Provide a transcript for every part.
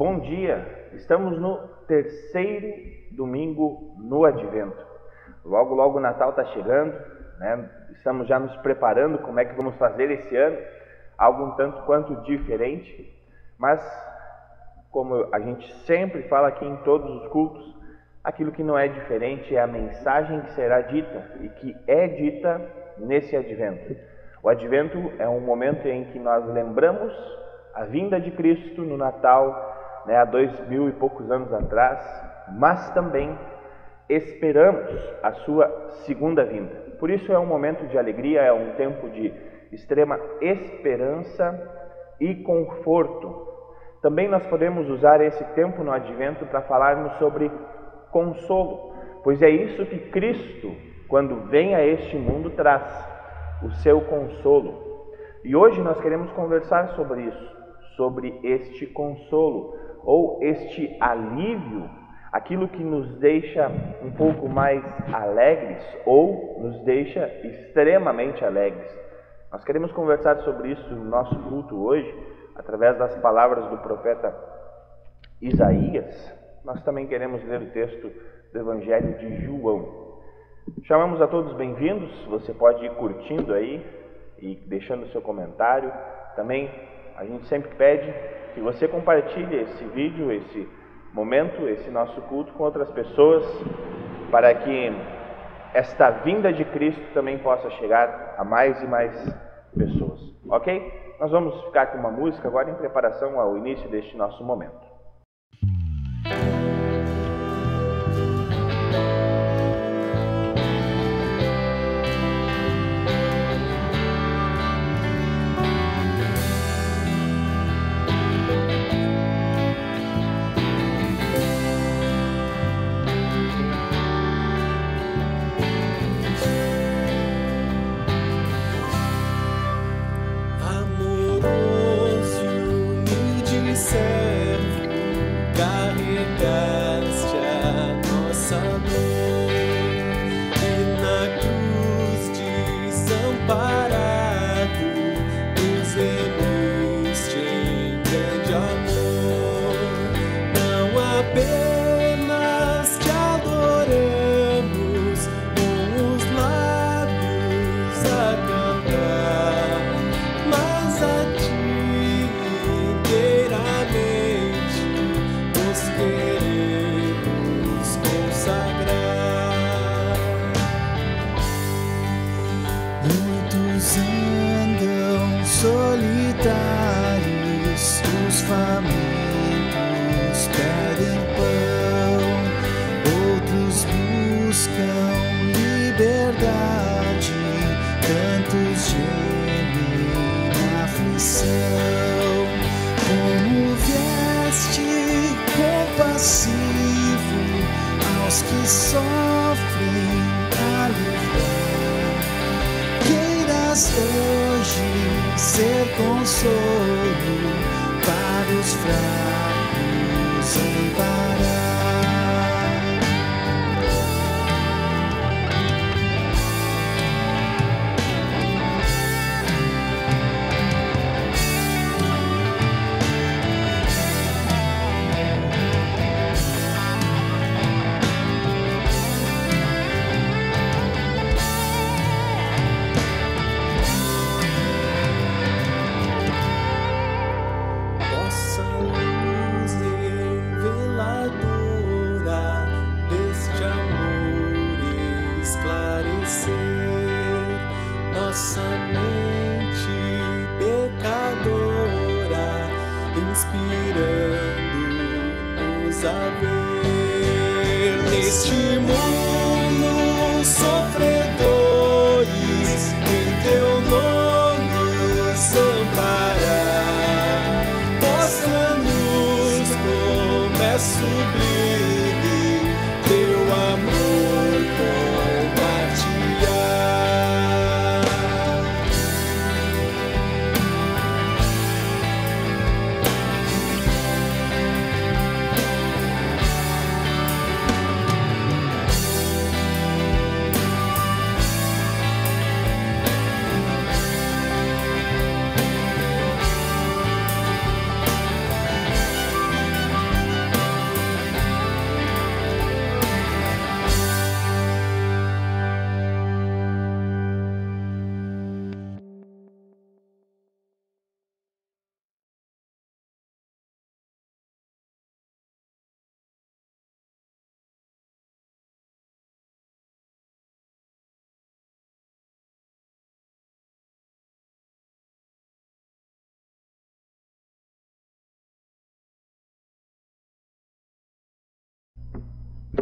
Bom dia! Estamos no terceiro domingo no Advento. Logo o Natal está chegando, né? Estamos já nos preparando como é que vamos fazer esse ano, algo um tanto quanto diferente, mas como a gente sempre fala aqui em todos os cultos, aquilo que não é diferente é a mensagem que será dita e que é dita nesse Advento. O Advento é um momento em que nós lembramos a vinda de Cristo no Natal, há 2000 e poucos anos atrás, mas também esperamos a sua segunda vinda. Por isso é um momento de alegria, é um tempo de extrema esperança e conforto. Também nós podemos usar esse tempo no Advento para falarmos sobre consolo, pois é isso que Cristo, quando vem a este mundo, traz, o seu consolo. E hoje nós queremos conversar sobre isso, sobre este consolo, ou este alívio, aquilo que nos deixa um pouco mais alegres, ou nos deixa extremamente alegres. Nós queremos conversar sobre isso no nosso culto hoje, através das palavras do profeta Isaías. Nós também queremos ler o texto do Evangelho de João. Chamamos a todos bem-vindos, você pode ir curtindo aí e deixando o seu comentário. Também a gente sempre pede que você compartilhe esse vídeo, esse momento, esse nosso culto com outras pessoas, para que esta vinda de Cristo também possa chegar a mais e mais pessoas, ok? Nós vamos ficar com uma música agora em preparação ao início deste nosso momento.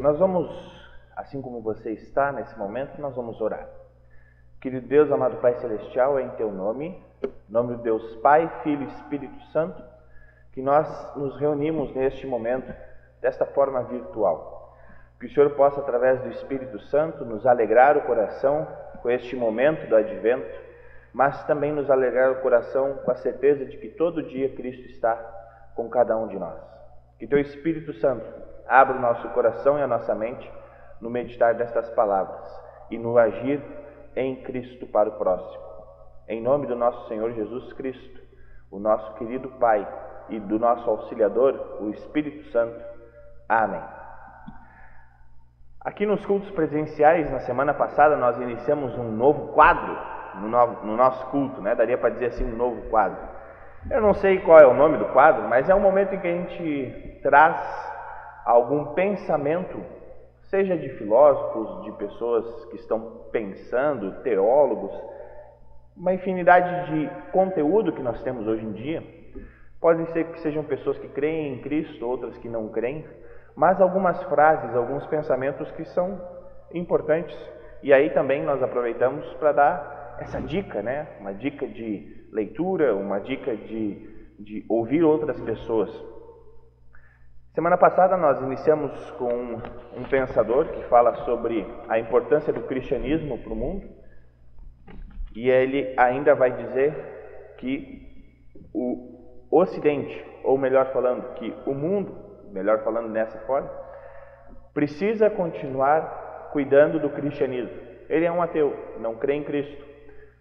Nós vamos, assim como você está nesse momento, nós vamos orar. Querido Deus, amado Pai Celestial, é em Teu nome, em nome do Deus Pai, Filho e Espírito Santo, que nós nos reunimos neste momento, desta forma virtual. Que o Senhor possa, através do Espírito Santo, nos alegrar o coração com este momento do Advento, mas também nos alegrar o coração com a certeza de que todo dia Cristo está com cada um de nós. Que Teu Espírito Santo abra o nosso coração e a nossa mente no meditar destas palavras e no agir em Cristo para o próximo. Em nome do nosso Senhor Jesus Cristo, o nosso querido Pai e do nosso auxiliador, o Espírito Santo. Amém. Aqui nos cultos presenciais, na semana passada, nós iniciamos um novo quadro no nosso culto, né? Daria para dizer assim, um novo quadro. Eu não sei qual é o nome do quadro, mas é um momento em que a gente traz algum pensamento, seja de filósofos, de pessoas que estão pensando, teólogos, uma infinidade de conteúdo que nós temos hoje em dia. Podem ser que sejam pessoas que creem em Cristo, outras que não creem, mas algumas frases, alguns pensamentos que são importantes. E aí também nós aproveitamos para dar essa dica, né? Uma dica de leitura, uma dica de ouvir outras pessoas. Semana passada nós iniciamos com um pensador que fala sobre a importância do cristianismo para o mundo, e ele ainda vai dizer que o Ocidente, ou melhor falando, que o mundo, melhor falando dessa forma, precisa continuar cuidando do cristianismo. Ele é um ateu, não crê em Cristo,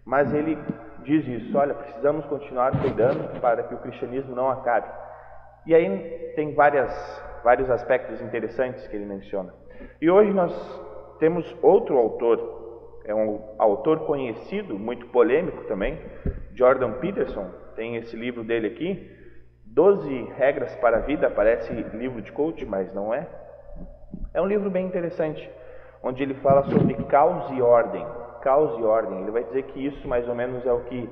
mas ele diz isso: olha, precisamos continuar cuidando para que o cristianismo não acabe. E aí tem vários aspectos interessantes que ele menciona. E hoje nós temos outro autor, é um autor conhecido, muito polêmico também, Jordan Peterson. Tem esse livro dele aqui, 12 Regras para a Vida, parece livro de coach, mas não é. É um livro bem interessante, onde ele fala sobre caos e ordem. Caos e ordem. Ele vai dizer que isso mais ou menos é o que,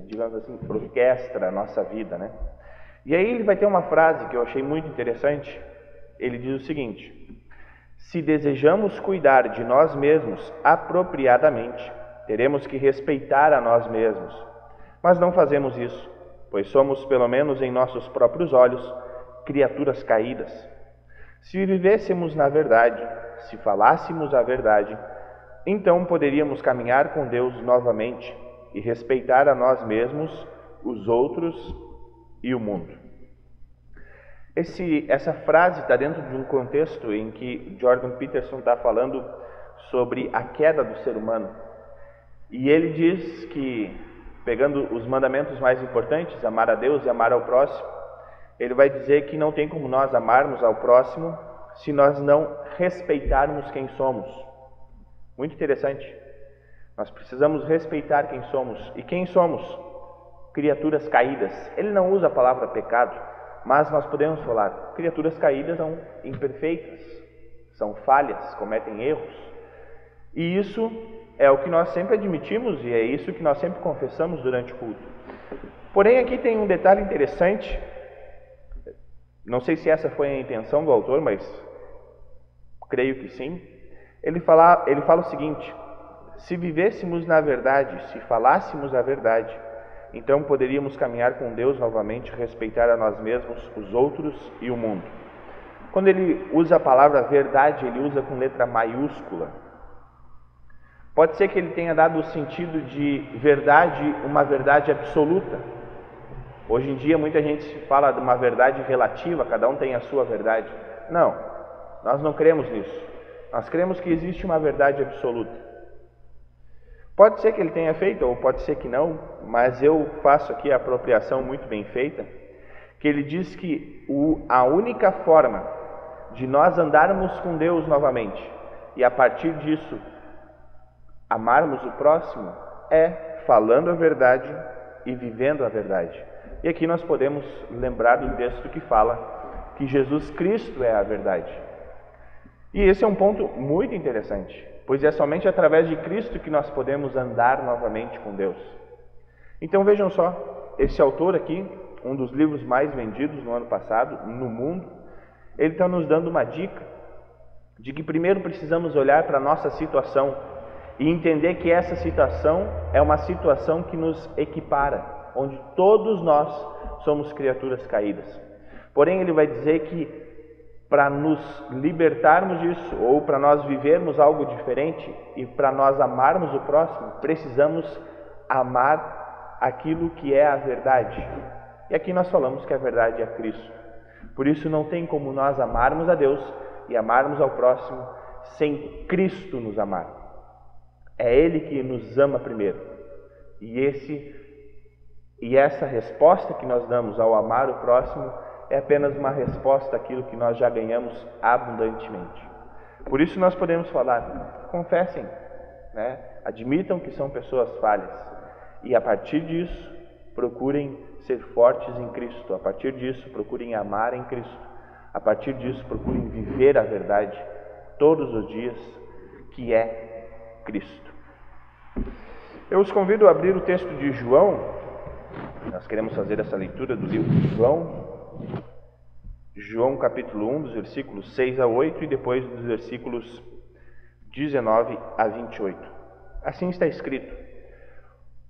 digamos assim, orquestra a nossa vida, né? E aí ele vai ter uma frase que eu achei muito interessante. Ele diz o seguinte: se desejamos cuidar de nós mesmos apropriadamente, teremos que respeitar a nós mesmos. Mas não fazemos isso, pois somos, pelo menos em nossos próprios olhos, criaturas caídas. Se vivêssemos na verdade, se falássemos a verdade, então poderíamos caminhar com Deus novamente e respeitar a nós mesmos, os outros e o mundo. Essa frase está dentro de um contexto em que Jordan Peterson está falando sobre a queda do ser humano. E ele diz que, pegando os mandamentos mais importantes, amar a Deus e amar ao próximo, ele vai dizer que não tem como nós amarmos ao próximo se nós não respeitarmos quem somos. Muito interessante. Nós precisamos respeitar quem somos. E quem somos? Criaturas caídas. Ele não usa a palavra pecado, mas nós podemos falar, criaturas caídas são imperfeitas, são falhas, cometem erros. E isso é o que nós sempre admitimos e é isso que nós sempre confessamos durante o culto. Porém, aqui tem um detalhe interessante. Não sei se essa foi a intenção do autor, mas creio que sim. Ele fala o seguinte: se vivêssemos na verdade, se falássemos a verdade, então poderíamos caminhar com Deus novamente, respeitar a nós mesmos, os outros e o mundo. Quando ele usa a palavra verdade, ele usa com letra maiúscula. Pode ser que ele tenha dado o sentido de verdade, uma verdade absoluta. Hoje em dia muita gente fala de uma verdade relativa, cada um tem a sua verdade. Não, nós não cremos nisso. Nós cremos que existe uma verdade absoluta. Pode ser que ele tenha feito, ou pode ser que não, mas eu faço aqui a apropriação muito bem feita, que ele diz que a única forma de nós andarmos com Deus novamente, e a partir disso amarmos o próximo, é falando a verdade e vivendo a verdade. E aqui nós podemos lembrar do texto que fala que Jesus Cristo é a verdade. E esse é um ponto muito interessante, pois é somente através de Cristo que nós podemos andar novamente com Deus. Então vejam só, esse autor aqui, um dos livros mais vendidos no ano passado, no mundo, ele está nos dando uma dica de que primeiro precisamos olhar para a nossa situação e entender que essa situação é uma situação que nos equipara, onde todos nós somos criaturas caídas. Porém, ele vai dizer que para nos libertarmos disso, ou para nós vivermos algo diferente e para nós amarmos o próximo, precisamos amar aquilo que é a verdade. E aqui nós falamos que a verdade é Cristo. Por isso não tem como nós amarmos a Deus e amarmos ao próximo sem Cristo nos amar. É Ele que nos ama primeiro. E essa resposta que nós damos ao amar o próximo é apenas uma resposta àquilo que nós já ganhamos abundantemente. Por isso nós podemos falar, confessem, né? Admitam que são pessoas falhas e a partir disso procurem ser fortes em Cristo, a partir disso procurem amar em Cristo, a partir disso procurem viver a verdade todos os dias, que é Cristo. Eu os convido a abrir o texto de João. Nós queremos fazer essa leitura do livro de João capítulo 1, dos versículos 6 a 8 e depois dos versículos 19 a 28. Assim está escrito: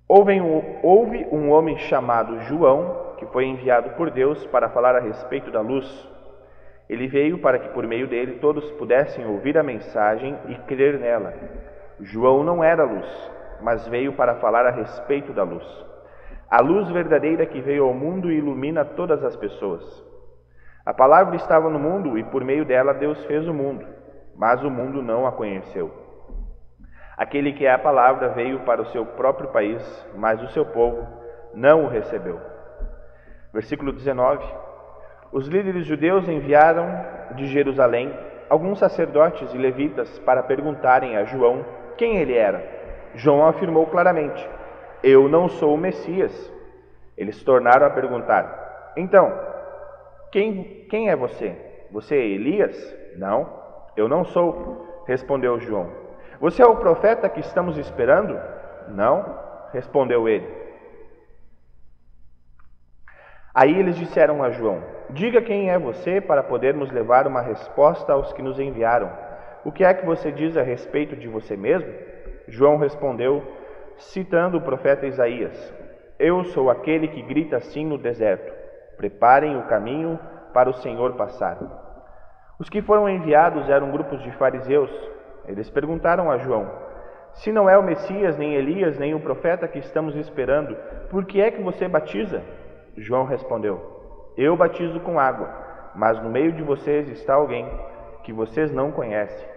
Houve um homem chamado João, que foi enviado por Deus para falar a respeito da luz. Ele veio para que por meio dele todos pudessem ouvir a mensagem e crer nela. João não era luz, mas veio para falar a respeito da luz. A luz verdadeira que veio ao mundo e ilumina todas as pessoas. A palavra estava no mundo e por meio dela Deus fez o mundo, mas o mundo não a conheceu. Aquele que é a palavra veio para o seu próprio país, mas o seu povo não o recebeu. Versículo 19. Os líderes judeus enviaram de Jerusalém alguns sacerdotes e levitas para perguntarem a João quem ele era. João afirmou claramente: Eu não sou o Messias. Eles tornaram a perguntar: Então, quem é você? Você é Elias? Não, eu não sou, respondeu João. Você é o profeta que estamos esperando? Não, respondeu ele. Aí eles disseram a João: Diga quem é você para podermos levar uma resposta aos que nos enviaram. O que é que você diz a respeito de você mesmo? João respondeu, citando o profeta Isaías: Eu sou aquele que grita assim no deserto: Preparem o caminho para o Senhor passar. Os que foram enviados eram grupos de fariseus. Eles perguntaram a João: Se não é o Messias, nem Elias, nem o profeta que estamos esperando, por que é que você batiza? João respondeu: Eu batizo com água, mas no meio de vocês está alguém que vocês não conhecem.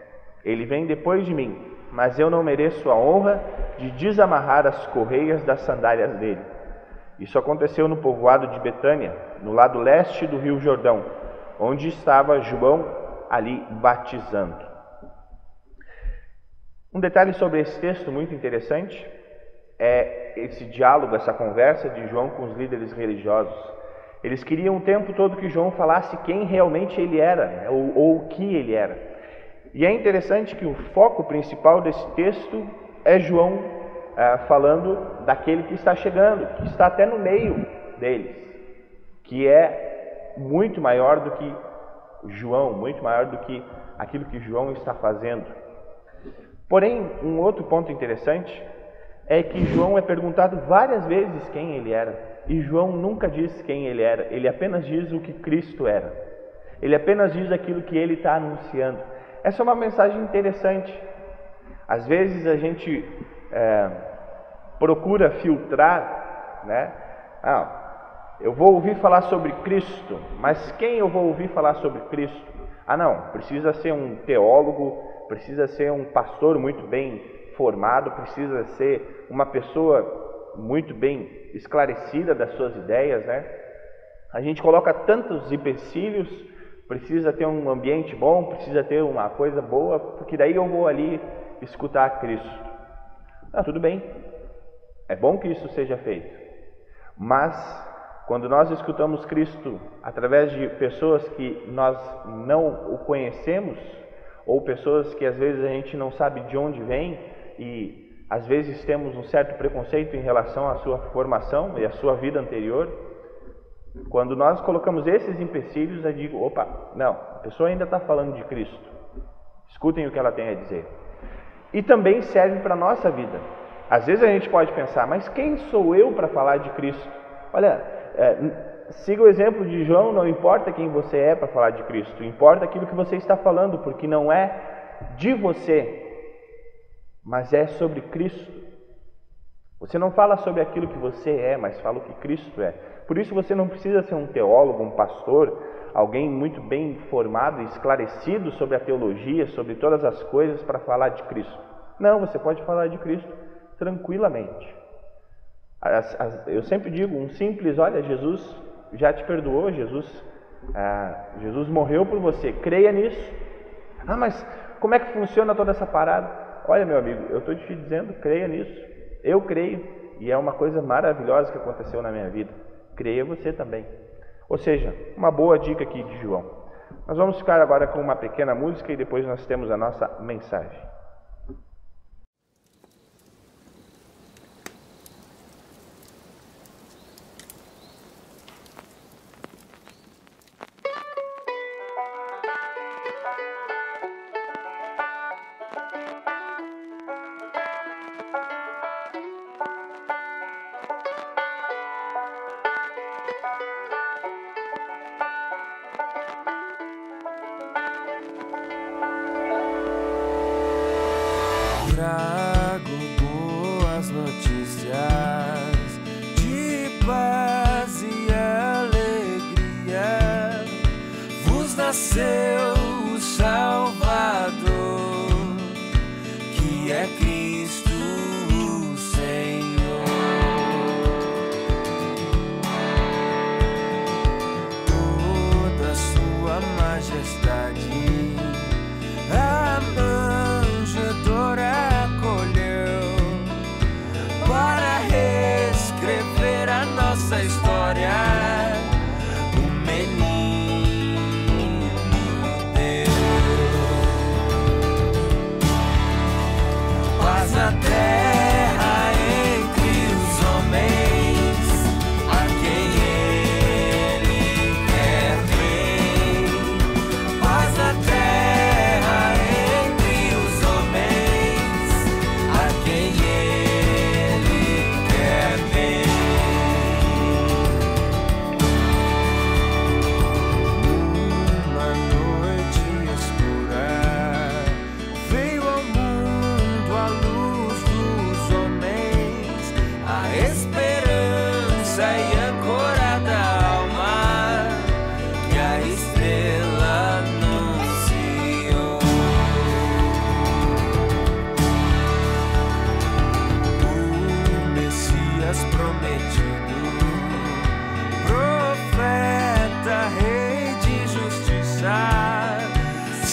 Ele vem depois de mim, mas eu não mereço a honra de desamarrar as correias das sandálias dele. Isso aconteceu no povoado de Betânia, no lado leste do rio Jordão, onde estava João ali batizando. Um detalhe sobre esse texto muito interessante é esse diálogo, essa conversa de João com os líderes religiosos. Eles queriam o tempo todo que João falasse quem realmente ele era, ou o que ele era. E é interessante que o foco principal desse texto é João falando daquele que está chegando, que está até no meio deles, que é muito maior do que João, muito maior do que aquilo que João está fazendo. Porém, um outro ponto interessante é que João é perguntado várias vezes quem ele era, e João nunca diz quem ele era, ele apenas diz o que Cristo era, ele apenas diz aquilo que ele está anunciando. Essa é uma mensagem interessante. Às vezes a gente procura filtrar, né? Eu vou ouvir falar sobre Cristo, mas quem eu vou ouvir falar sobre Cristo? Não, precisa ser um teólogo, precisa ser um pastor muito bem formado, precisa ser uma pessoa muito bem esclarecida das suas ideias, né? A gente coloca tantos empecilhos, precisa ter um ambiente bom, precisa ter uma coisa boa, porque daí eu vou ali escutar Cristo. Tudo bem, é bom que isso seja feito, mas quando nós escutamos Cristo através de pessoas que nós não o conhecemos, ou pessoas que às vezes a gente não sabe de onde vem e às vezes temos um certo preconceito em relação à sua formação e à sua vida anterior, Quando nós colocamos esses empecilhos, eu digo, opa, não, a pessoa ainda está falando de Cristo. Escutem o que ela tem a dizer. E também serve para a nossa vida. Às vezes a gente pode pensar, mas quem sou eu para falar de Cristo? Olha, siga o exemplo de João, não importa quem você é para falar de Cristo, importa aquilo que você está falando, porque não é de você, mas é sobre Cristo. Você não fala sobre aquilo que você é, mas fala o que Cristo é. Por isso você não precisa ser um teólogo, um pastor, alguém muito bem informado e esclarecido sobre a teologia, sobre todas as coisas para falar de Cristo. Não, você pode falar de Cristo tranquilamente. Eu sempre digo, um simples, olha, Jesus já te perdoou, Jesus morreu por você, creia nisso. Ah, mas como é que funciona toda essa parada? Olha, meu amigo, eu estou te dizendo, creia nisso. Eu creio, e é uma coisa maravilhosa que aconteceu na minha vida. Creia você também. Ou seja, uma boa dica aqui de João. Nós vamos ficar agora com uma pequena música e depois nós temos a nossa mensagem. Trago boas notícias de paz e alegria. Vos nasceu o Salvador, que é Cristo o Senhor. Toda sua majestade a manjedoura para reescrever a nossa história. O menino Deus, paz na terra entre os homens, a quem Ele quer bem. Paz na terra entre os homens, a quem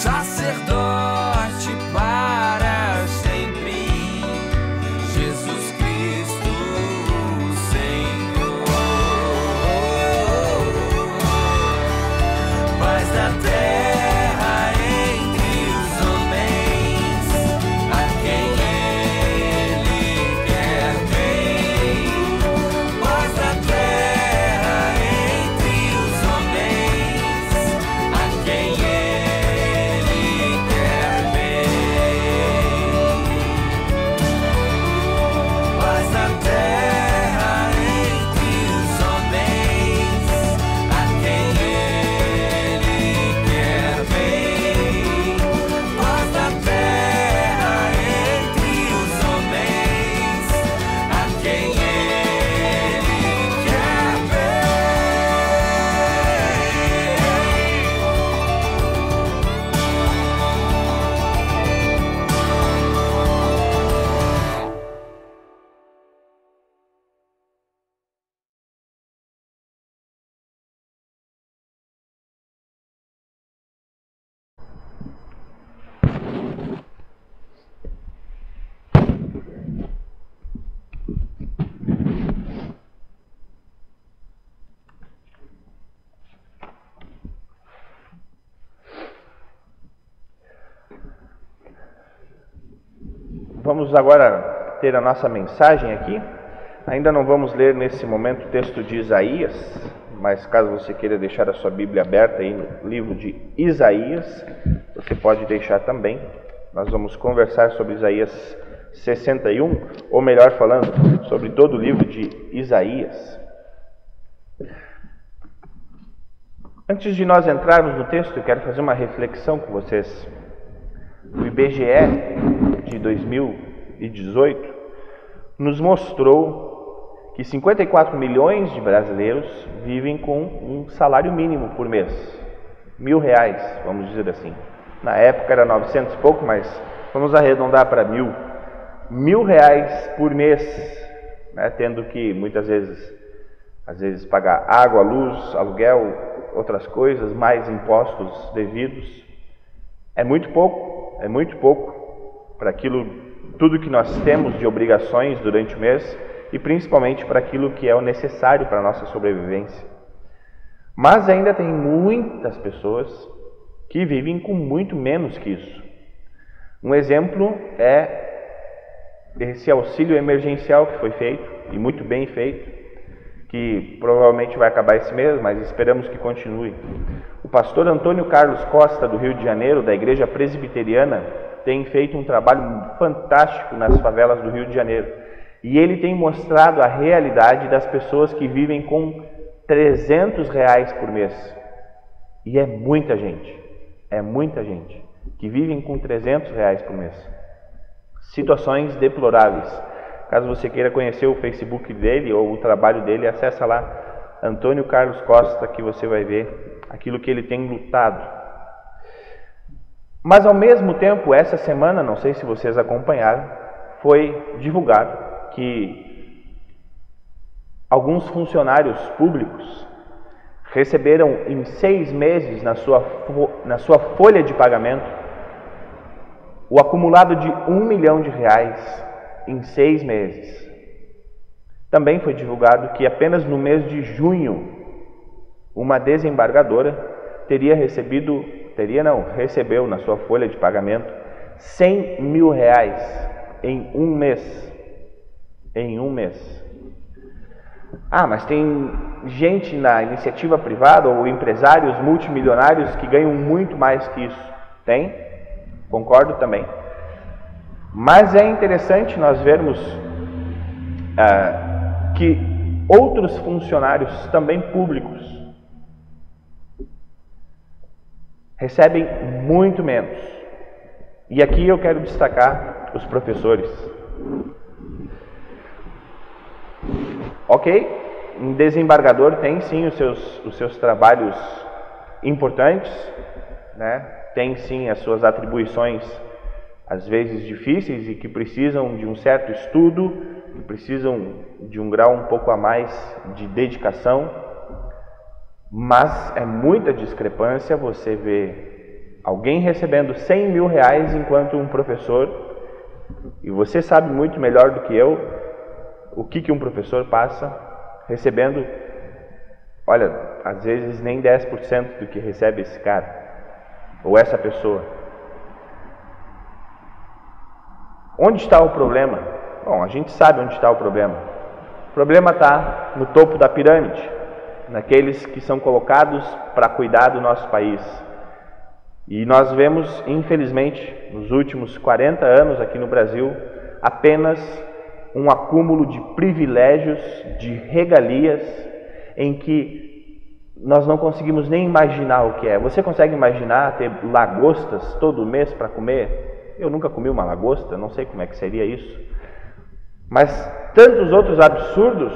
sacerdote para sempre, Jesus Cristo o Senhor. Paz da terra entre os homens, a quem Ele quer bem. Paz da terra entre os homens, a quem Vamos agora ter a nossa mensagem aqui. Ainda não vamos ler nesse momento o texto de Isaías, mas caso você queira deixar a sua Bíblia aberta aí no livro de Isaías, você pode deixar também. Nós vamos conversar sobre Isaías 61, ou melhor falando, sobre todo o livro de Isaías. Antes de nós entrarmos no texto, eu quero fazer uma reflexão com vocês. O IBGE de 2018 nos mostrou que 54 milhões de brasileiros vivem com um salário mínimo por mês. R$1.000, vamos dizer assim. Na época era 900 e pouco, mas vamos arredondar para 1.000. R$1.000 por mês, né, tendo que muitas vezes pagar água, luz, aluguel, outras coisas, mais impostos devidos. É muito pouco para aquilo, tudo que nós temos de obrigações durante o mês e principalmente para aquilo que é o necessário para a nossa sobrevivência. Mas ainda tem muitas pessoas que vivem com muito menos que isso. Um exemplo é esse auxílio emergencial que foi feito, e muito bem feito, que provavelmente vai acabar esse mês, mas esperamos que continue. O pastor Antônio Carlos Costa, do Rio de Janeiro, da Igreja Presbiteriana, tem feito um trabalho fantástico nas favelas do Rio de Janeiro. E ele tem mostrado a realidade das pessoas que vivem com R$300 por mês. E é muita gente que vivem com R$300 por mês. Situações deploráveis. Caso você queira conhecer o Facebook dele ou o trabalho dele, acessa lá Antônio Carlos Costa, que você vai ver aquilo que ele tem lutado. Mas ao mesmo tempo, essa semana, não sei se vocês acompanharam, foi divulgado que alguns funcionários públicos receberam em 6 meses na sua folha de pagamento o acumulado de R$1 milhão em 6 meses. Também foi divulgado que apenas no mês de junho, uma desembargadora recebeu na sua folha de pagamento R$100 mil em um mês. Em um mês. Ah, mas tem gente na iniciativa privada ou empresários multimilionários que ganham muito mais que isso. Tem? Concordo também. Mas é interessante nós vermos que outros funcionários também públicos recebem muito menos. E aqui eu quero destacar os professores. Ok, um desembargador tem sim os seus trabalhos importantes, né? Tem sim as suas atribuições às vezes difíceis e que precisam de um certo estudo, que precisam de um grau um pouco a mais de dedicação, mas é muita discrepância você ver alguém recebendo R$100 mil enquanto um professor, e você sabe muito melhor do que eu o que um professor passa recebendo, olha, às vezes nem 10% do que recebe esse cara ou essa pessoa. Onde está o problema? Bom, a gente sabe onde está o problema. O problema está no topo da pirâmide, naqueles que são colocados para cuidar do nosso país. E nós vemos, infelizmente, nos últimos 40 anos aqui no Brasil, apenas um acúmulo de privilégios, de regalias, em que nós não conseguimos nem imaginar o que é. Você consegue imaginar ter lagostas todo mês para comer? Eu nunca comi uma lagosta, não sei como é que seria isso. Mas tantos outros absurdos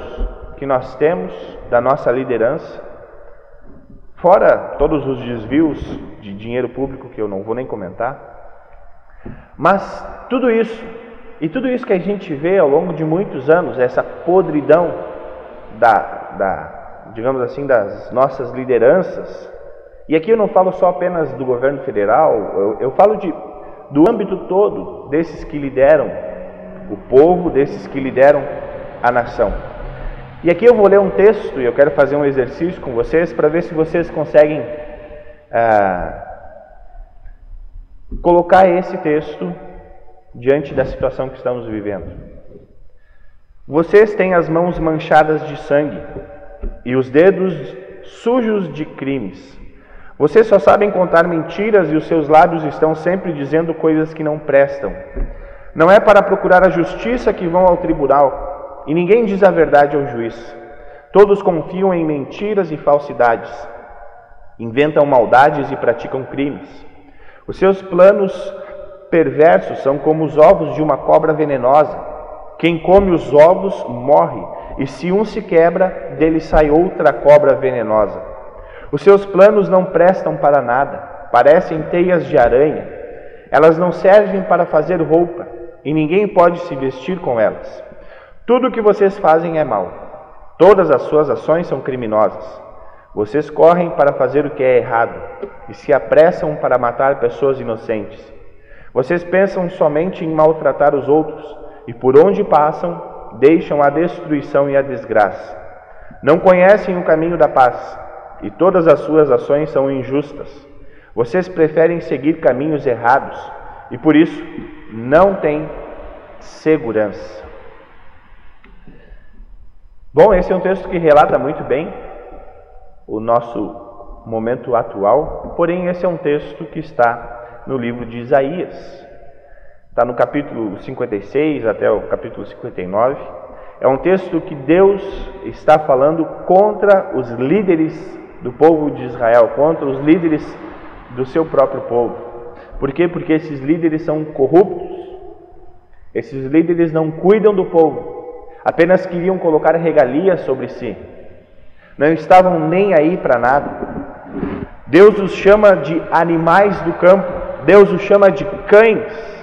que nós temos da nossa liderança, fora todos os desvios de dinheiro público que eu não vou nem comentar. Mas tudo isso, e tudo isso que a gente vê ao longo de muitos anos, essa podridão digamos assim, das nossas lideranças, e aqui eu não falo só apenas do governo federal, eu falo do âmbito todo desses que lideram o povo, desses que lideram a nação. E aqui eu vou ler um texto e eu quero fazer um exercício com vocês para ver se vocês conseguem colocar esse texto diante da situação que estamos vivendo. Vocês têm as mãos manchadas de sangue e os dedos sujos de crimes. Vocês só sabem contar mentiras e os seus lábios estão sempre dizendo coisas que não prestam. Não é para procurar a justiça que vão ao tribunal, e ninguém diz a verdade ao juiz. Todos confiam em mentiras e falsidades. Inventam maldades e praticam crimes. Os seus planos perversos são como os ovos de uma cobra venenosa. Quem come os ovos morre, e se um se quebra, dele sai outra cobra venenosa. Os seus planos não prestam para nada, parecem teias de aranha. Elas não servem para fazer roupa, e ninguém pode se vestir com elas. Tudo o que vocês fazem é mal. Todas as suas ações são criminosas. Vocês correm para fazer o que é errado e se apressam para matar pessoas inocentes. Vocês pensam somente em maltratar os outros e por onde passam, deixam a destruição e a desgraça. Não conhecem o caminho da paz e todas as suas ações são injustas. Vocês preferem seguir caminhos errados e por isso não têm segurança. Bom, esse é um texto que relata muito bem o nosso momento atual, porém esse é um texto que está no livro de Isaías. Está no capítulo 56 até o capítulo 59. É um texto que Deus está falando contra os líderes do povo de Israel, contra os líderes do seu próprio povo. Por quê? Porque esses líderes são corruptos. Esses líderes não cuidam do povo, apenas queriam colocar regalias sobre si. Não estavam nem aí para nada. Deus os chama de animais do campo. Deus os chama de cães.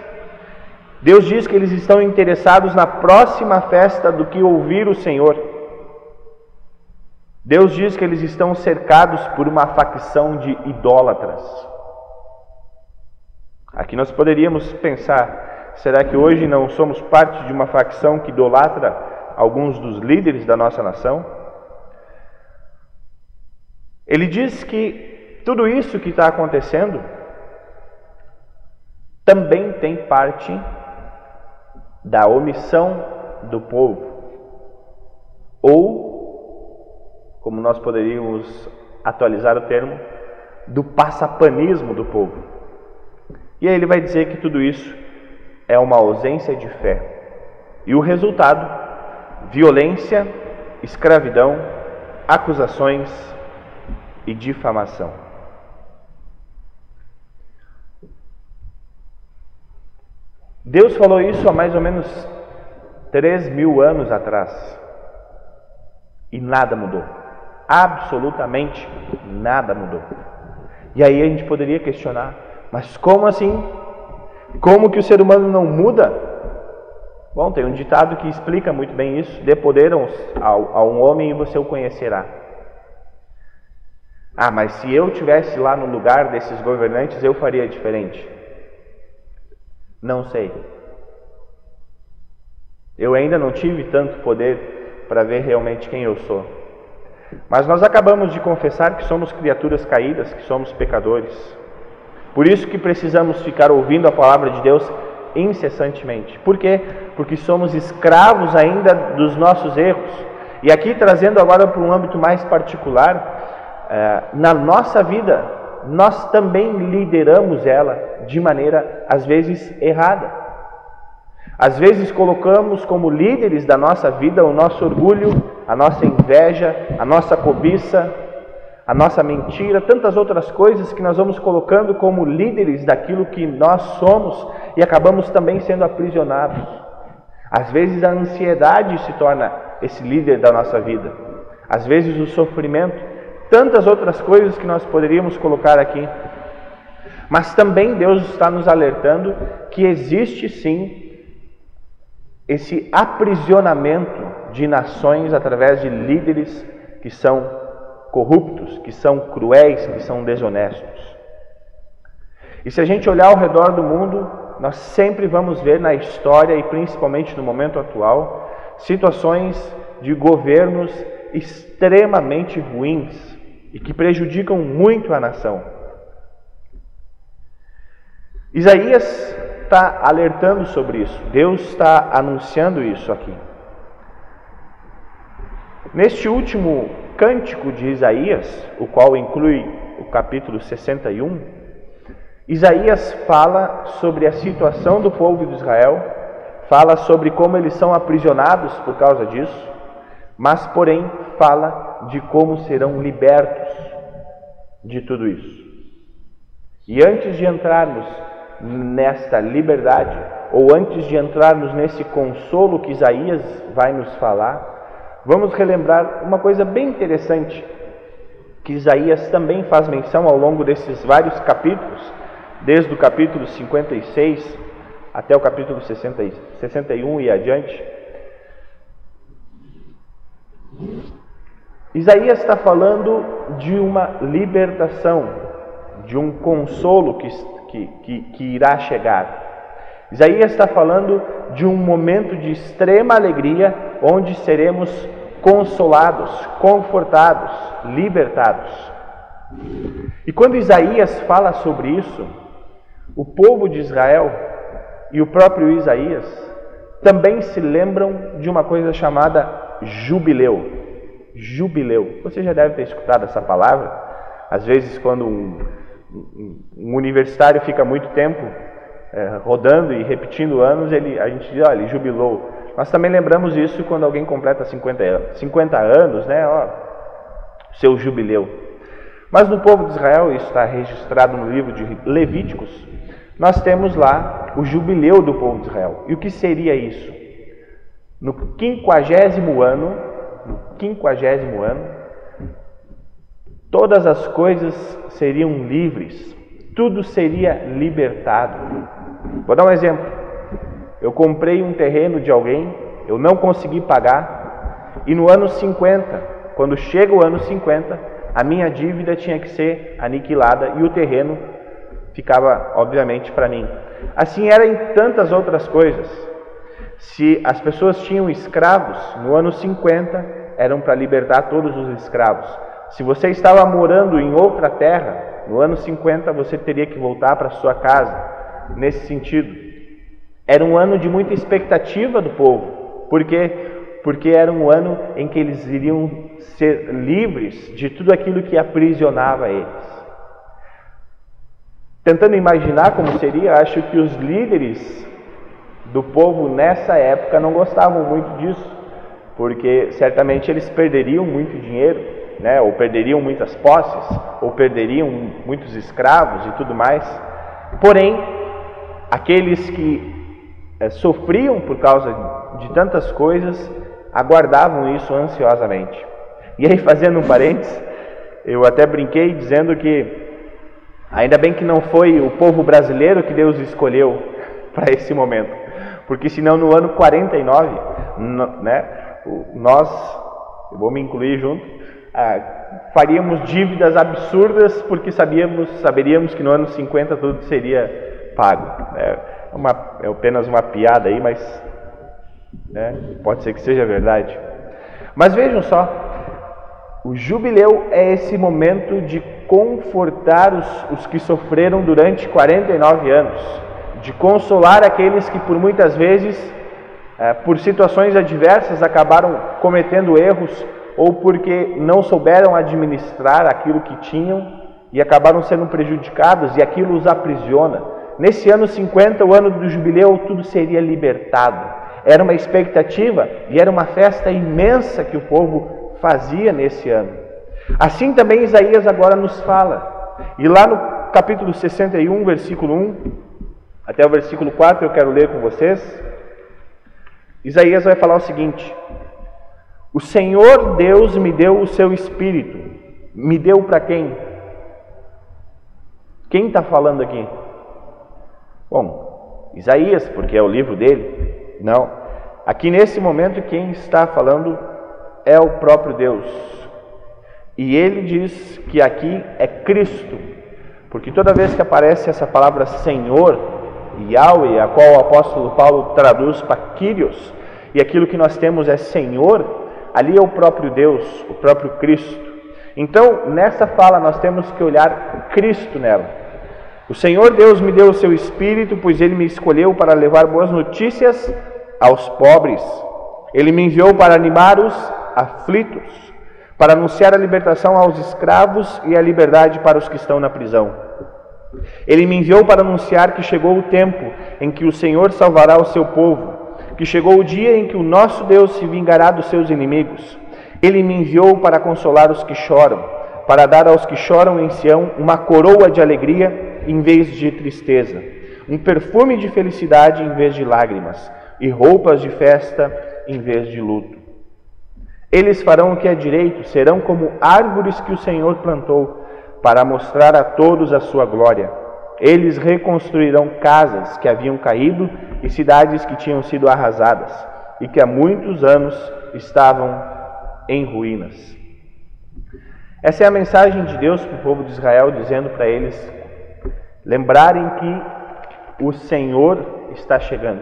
Deus diz que eles estão interessados na próxima festa do que ouvir o Senhor. Deus diz que eles estão cercados por uma facção de idólatras. Aqui nós poderíamos pensar, será que hoje não somos parte de uma facção que idolatra alguns dos líderes da nossa nação? Ele diz que tudo isso que está acontecendo também tem parte da omissão do povo, ou, como nós poderíamos atualizar o termo, do passapanismo do povo. E aí ele vai dizer que tudo isso é uma ausência de fé. E o resultado, violência, escravidão, acusações e difamação. Deus falou isso há mais ou menos 3.000 anos atrás e nada mudou, absolutamente nada mudou. E aí a gente poderia questionar, mas como assim? Como que o ser humano não muda? Bom, tem um ditado que explica muito bem isso: dê poder a um homem e você o conhecerá. Ah, mas se eu estivesse lá no lugar desses governantes, eu faria diferente. Não sei. Eu ainda não tive tanto poder para ver realmente quem eu sou. Mas nós acabamos de confessar que somos criaturas caídas, que somos pecadores. Por isso que precisamos ficar ouvindo a palavra de Deus incessantemente. Por quê? Porque somos escravos ainda dos nossos erros. E aqui trazendo agora para um âmbito mais particular, na nossa vida, nós também lideramos ela de maneira, às vezes, errada. Às vezes colocamos como líderes da nossa vida o nosso orgulho, a nossa inveja, a nossa cobiça, a nossa mentira, tantas outras coisas que nós vamos colocando como líderes daquilo que nós somos e acabamos também sendo aprisionados. Às vezes a ansiedade se torna esse líder da nossa vida. Às vezes o sofrimento, tantas outras coisas que nós poderíamos colocar aqui. Mas também Deus está nos alertando que existe sim esse aprisionamento de nações através de líderes que são corruptos, que são cruéis, que são desonestos. E se a gente olhar ao redor do mundo, nós sempre vamos ver na história e principalmente no momento atual, situações de governos extremamente ruins e que prejudicam muito a nação. Isaías está alertando sobre isso. Deus está anunciando isso aqui. Neste último cântico de Isaías, o qual inclui o capítulo 61, Isaías fala sobre a situação do povo de Israel, fala sobre como eles são aprisionados por causa disso, mas, porém, fala de como serão libertos de tudo isso. E antes de entrarmos nesta liberdade, ou antes de entrarmos nesse consolo que Isaías vai nos falar, vamos relembrar uma coisa bem interessante, que Isaías também faz menção ao longo desses vários capítulos, desde o capítulo 56 até o capítulo 61 e adiante. Isaías está falando de uma libertação, de um consolo que irá chegar. Isaías está falando de um momento de extrema alegria, onde seremos consolados, confortados, libertados. E quando Isaías fala sobre isso, o povo de Israel e o próprio Isaías também se lembram de uma coisa chamada jubileu. Jubileu. Você já deve ter escutado essa palavra. Às vezes, quando um universitário fica muito tempo rodando e repetindo anos, a gente diz, olha, ele jubilou. Nós também lembramos isso quando alguém completa 50 anos, né? Ó, seu jubileu. Mas no povo de Israel, isso está registrado no livro de Levíticos, nós temos lá o jubileu do povo de Israel. E o que seria isso? No 50º ano, todas as coisas seriam livres, tudo seria libertado. Vou dar um exemplo. Eu comprei um terreno de alguém, eu não consegui pagar, e no ano 50, quando chega o ano 50, a minha dívida tinha que ser aniquilada e o terreno ficava, obviamente, para mim. Assim era em tantas outras coisas. Se as pessoas tinham escravos, no ano 50 eram para libertar todos os escravos. Se você estava morando em outra terra, no ano 50 você teria que voltar para sua casa. Nesse sentido, era um ano de muita expectativa do povo. Por quê? Porque era um ano em que eles iriam ser livres de tudo aquilo que aprisionava eles. Tentando imaginar como seria, acho que os líderes do povo nessa época não gostavam muito disso, porque certamente eles perderiam muito dinheiro, né? Ou perderiam muitas posses, ou perderiam muitos escravos e tudo mais. Porém, aqueles que sofriam por causa de tantas coisas, aguardavam isso ansiosamente. E aí, fazendo um parênteses, eu até brinquei dizendo que ainda bem que não foi o povo brasileiro que Deus escolheu para esse momento, porque senão no ano 49, né, eu vou me incluir junto, faríamos dívidas absurdas, porque saberíamos que no ano 50 tudo seria pago. É apenas uma piada aí, mas pode ser que seja verdade. Mas vejam só, o jubileu é esse momento de confortar os que sofreram durante 49 anos, de consolar aqueles que por muitas vezes, por situações adversas, acabaram cometendo erros, ou porque não souberam administrar aquilo que tinham e acabaram sendo prejudicados, e aquilo os aprisiona. Nesse ano 50, o ano do jubileu, tudo seria libertado. Era uma expectativa e era uma festa imensa que o povo fazia nesse ano. Assim também Isaías agora nos fala. E lá no capítulo 61, versículo 1, até o versículo 4, eu quero ler com vocês. Isaías vai falar o seguinte: o Senhor Deus me deu o seu Espírito. Me deu para quem? Quem está falando aqui? Bom, Isaías, porque é o livro dele. Não. Aqui nesse momento quem está falando é o próprio Deus. E ele diz que aqui é Cristo. Porque toda vez que aparece essa palavra Senhor, Yahweh, a qual o apóstolo Paulo traduz para Kyrios, e aquilo que nós temos é Senhor, ali é o próprio Deus, o próprio Cristo. Então, nessa fala nós temos que olhar Cristo nela. O Senhor Deus me deu o seu Espírito, pois Ele me escolheu para levar boas notícias aos pobres. Ele me enviou para animar os aflitos, para anunciar a libertação aos escravos e a liberdade para os que estão na prisão. Ele me enviou para anunciar que chegou o tempo em que o Senhor salvará o seu povo, que chegou o dia em que o nosso Deus se vingará dos seus inimigos. Ele me enviou para consolar os que choram, para dar aos que choram em Sião uma coroa de alegria em vez de tristeza, um perfume de felicidade em vez de lágrimas, e roupas de festa em vez de luto. Eles farão o que é direito, serão como árvores que o Senhor plantou, para mostrar a todos a sua glória. Eles reconstruirão casas que haviam caído e cidades que tinham sido arrasadas, e que há muitos anos estavam em ruínas. Essa é a mensagem de Deus para o povo de Israel, dizendo para eles lembrarem que o Senhor está chegando.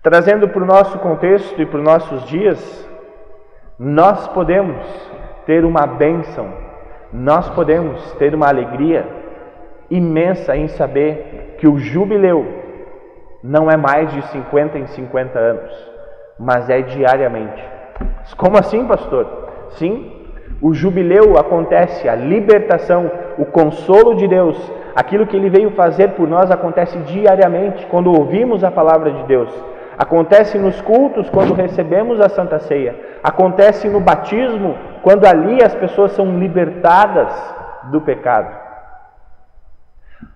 Trazendo para o nosso contexto e para os nossos dias, nós podemos ter uma bênção, nós podemos ter uma alegria imensa em saber que o jubileu não é mais de 50 em 50 anos, mas é diariamente. Como assim, pastor? Sim, o jubileu acontece, a libertação, o consolo de Deus, aquilo que Ele veio fazer por nós acontece diariamente, quando ouvimos a palavra de Deus. Acontece nos cultos, quando recebemos a Santa Ceia. Acontece no batismo, quando ali as pessoas são libertadas do pecado.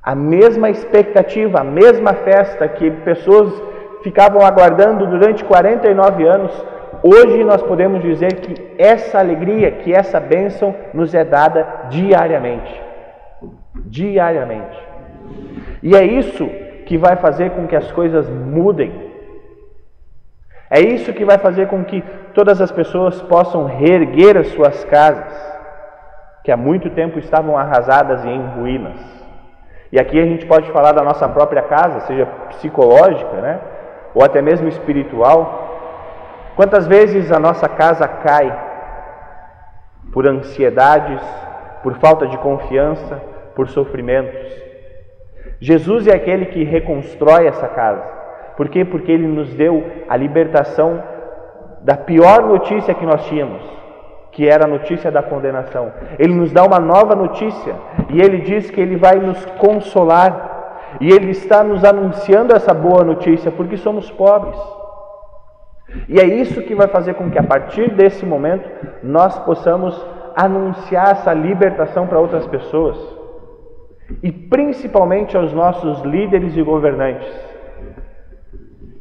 A mesma expectativa, a mesma festa que pessoas ficavam aguardando durante 49 anos, hoje nós podemos dizer que essa alegria, que essa bênção nos é dada diariamente. Diariamente. E é isso que vai fazer com que as coisas mudem. É isso que vai fazer com que todas as pessoas possam reerguer as suas casas, que há muito tempo estavam arrasadas e em ruínas. E aqui a gente pode falar da nossa própria casa, seja psicológica, né? Ou até mesmo espiritual. Quantas vezes a nossa casa cai por ansiedades, por falta de confiança, por sofrimentos. Jesus é aquele que reconstrói essa casa. Por quê? Porque Ele nos deu a libertação da pior notícia que nós tínhamos, que era a notícia da condenação. Ele nos dá uma nova notícia e Ele diz que Ele vai nos consolar. E Ele está nos anunciando essa boa notícia porque somos pobres. E é isso que vai fazer com que a partir desse momento nós possamos anunciar essa libertação para outras pessoas. E principalmente aos nossos líderes e governantes.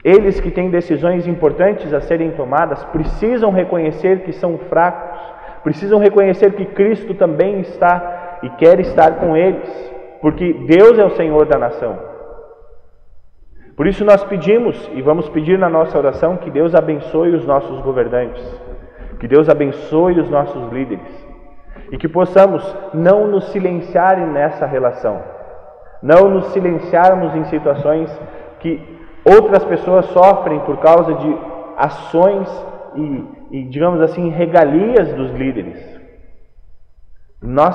Eles que têm decisões importantes a serem tomadas precisam reconhecer que são fracos, precisam reconhecer que Cristo também está e quer estar com eles, porque Deus é o Senhor da nação. Por isso nós pedimos e vamos pedir na nossa oração que Deus abençoe os nossos governantes, que Deus abençoe os nossos líderes e que possamos não nos silenciar nessa relação, não nos silenciarmos em situações que outras pessoas sofrem por causa de ações e, digamos assim, regalias dos líderes. Nós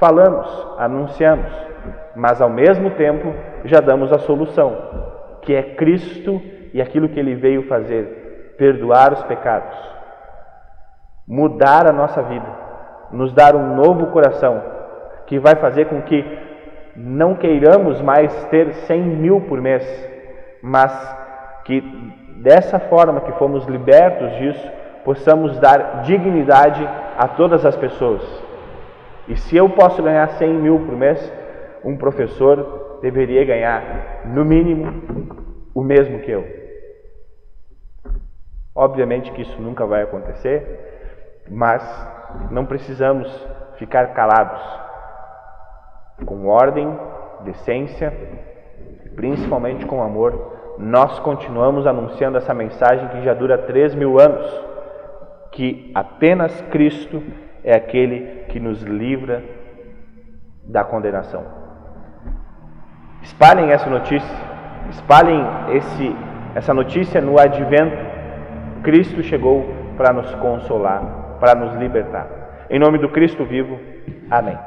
falamos, anunciamos, mas ao mesmo tempo já damos a solução, que é Cristo e aquilo que Ele veio fazer, perdoar os pecados, mudar a nossa vida, nos dar um novo coração, que vai fazer com que não queiramos mais ter 100 mil por mês, mas que dessa forma que fomos libertos disso, possamos dar dignidade a todas as pessoas. E se eu posso ganhar 100 mil por mês, um professor deveria ganhar, no mínimo, o mesmo que eu. Obviamente que isso nunca vai acontecer, mas não precisamos ficar calados. Com ordem, decência, principalmente com amor, nós continuamos anunciando essa mensagem que já dura 3.000 anos, que apenas Cristo é aquele que nos livra da condenação. Espalhem essa notícia, espalhem essa notícia no advento. Cristo chegou para nos consolar, para nos libertar. Em nome do Cristo vivo, amém.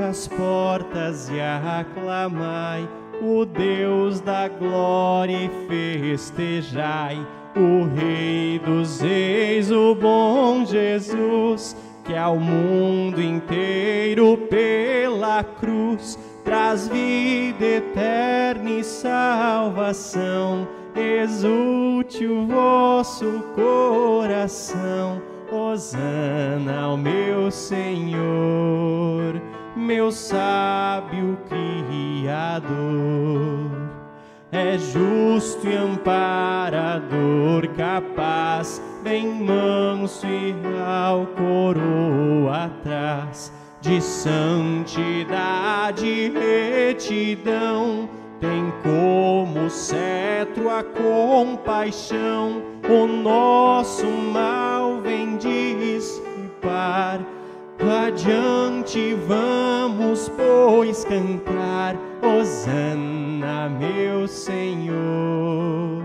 as portas e aclamai o Deus da glória e festejai o Rei dos Reis, o bom Jesus, que ao mundo inteiro pela cruz traz vida eterna e salvação. Exulte o vosso coração, hosana ao meu Senhor, meu sábio Criador. É justo e amparador, capaz, bem manso e ao coroa traz, de santidade e retidão, tem como cetro a compaixão, o nosso mal vem dissipar. Adiante vamos, pois, cantar, hosana, meu Senhor,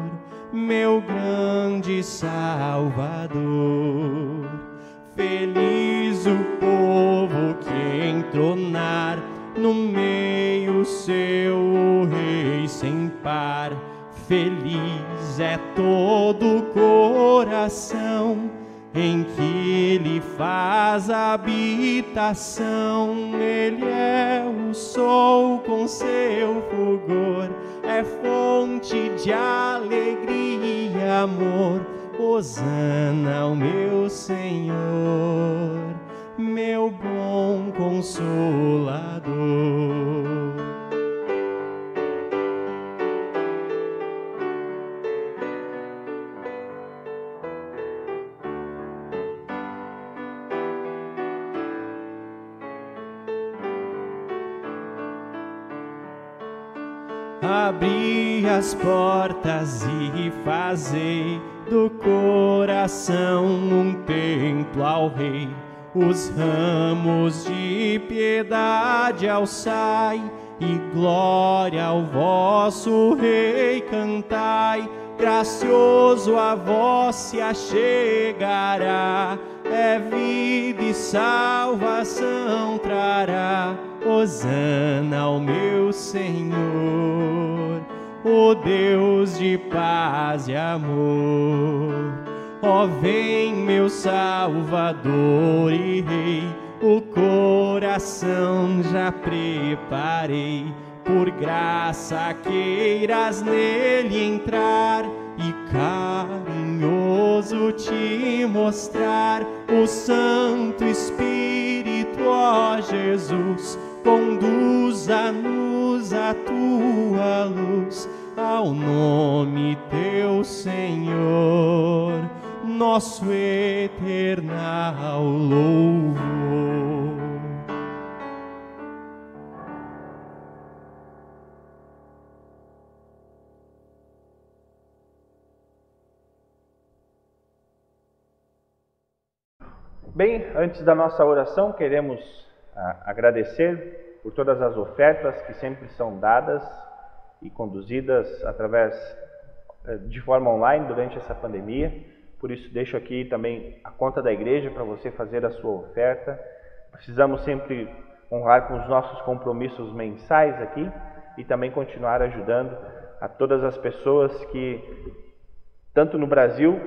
meu grande Salvador. Feliz o povo que entronar no meio seu o Rei sem par. Feliz é todo o coração em que Ele faz habitação. Ele é o sol com seu fulgor, é fonte de alegria e amor. Hosana ao meu Senhor, meu bom Consolador. Abri as portas e fazei do coração um templo ao Rei. Os ramos de piedade alçai e glória ao vosso Rei cantai. Gracioso a vós se achegará, é vida e salvação trará. Hosana ao meu Senhor, o Deus de paz e amor. Ó, vem meu Salvador e Rei, o coração já preparei. Por graça queiras nele entrar e carinhoso te mostrar o Santo Espírito, ó Jesus. Conduza-nos a tua luz, ao nome teu, Senhor, nosso eternal louvor. Bem, antes da nossa oração, queremos agradecer por todas as ofertas que sempre são dadas e conduzidas através de forma online durante essa pandemia. Por isso, deixo aqui também a conta da igreja para você fazer a sua oferta. Precisamos sempre honrar com os nossos compromissos mensais aqui e também continuar ajudando a todas as pessoas que, tanto no Brasil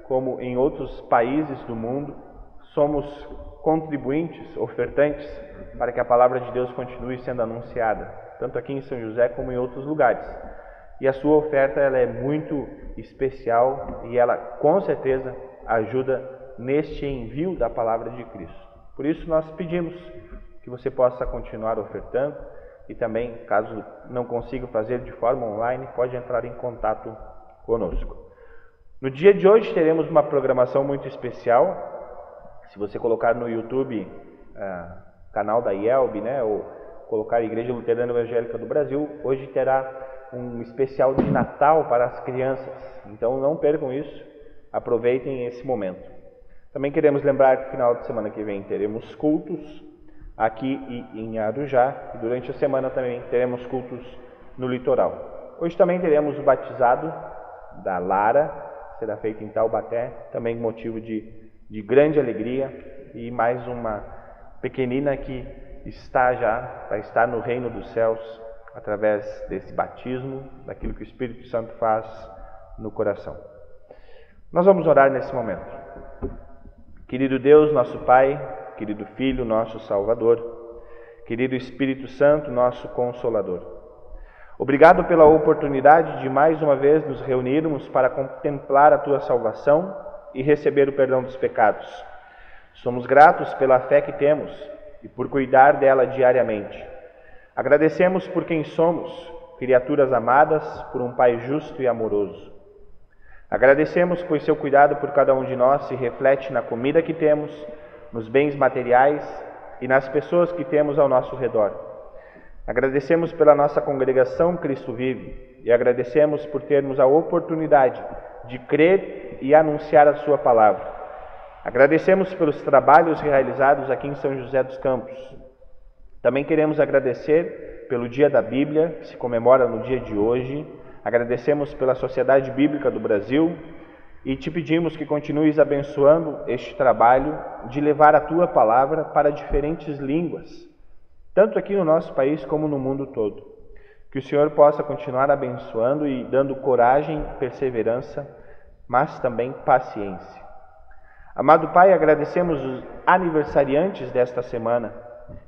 como em outros países do mundo, somos contribuintes, ofertantes, para que a palavra de Deus continue sendo anunciada, tanto aqui em São José como em outros lugares. E a sua oferta ela é muito especial e ela com certeza ajuda neste envio da palavra de Cristo. Por isso nós pedimos que você possa continuar ofertando e também, caso não consiga fazer de forma online, pode entrar em contato conosco. No dia de hoje teremos uma programação muito especial. Se você colocar no YouTube canal da IELB, né, ou colocar Igreja Luterana Evangélica do Brasil, hoje terá um especial de Natal para as crianças. Então não percam isso, aproveitem esse momento. Também queremos lembrar que no final de semana que vem teremos cultos aqui em Arujá e durante a semana também teremos cultos no litoral. Hoje também teremos o batizado da Lara, será feito em Taubaté, também motivo de grande alegria, e mais uma pequenina que vai estar no reino dos céus através desse batismo, daquilo que o Espírito Santo faz no coração. Nós vamos orar nesse momento. Querido Deus, nosso Pai, querido Filho, nosso Salvador, querido Espírito Santo, nosso Consolador. Obrigado pela oportunidade de mais uma vez nos reunirmos para contemplar a Tua salvação e receber o perdão dos pecados. Somos gratos pela fé que temos e por cuidar dela diariamente. Agradecemos por quem somos, criaturas amadas por um Pai justo e amoroso. Agradecemos pois seu cuidado por cada um de nós se reflete na comida que temos, nos bens materiais e nas pessoas que temos ao nosso redor. Agradecemos pela nossa congregação Cristo Vive e agradecemos por termos a oportunidade de crer e anunciar a sua palavra. Agradecemos pelos trabalhos realizados aqui em São José dos Campos. Também queremos agradecer pelo Dia da Bíblia, que se comemora no dia de hoje. Agradecemos pela Sociedade Bíblica do Brasil e te pedimos que continues abençoando este trabalho de levar a tua palavra para diferentes línguas, tanto aqui no nosso país como no mundo todo. Que o Senhor possa continuar abençoando e dando coragem, perseverança, mas também paciência. Amado Pai, agradecemos os aniversariantes desta semana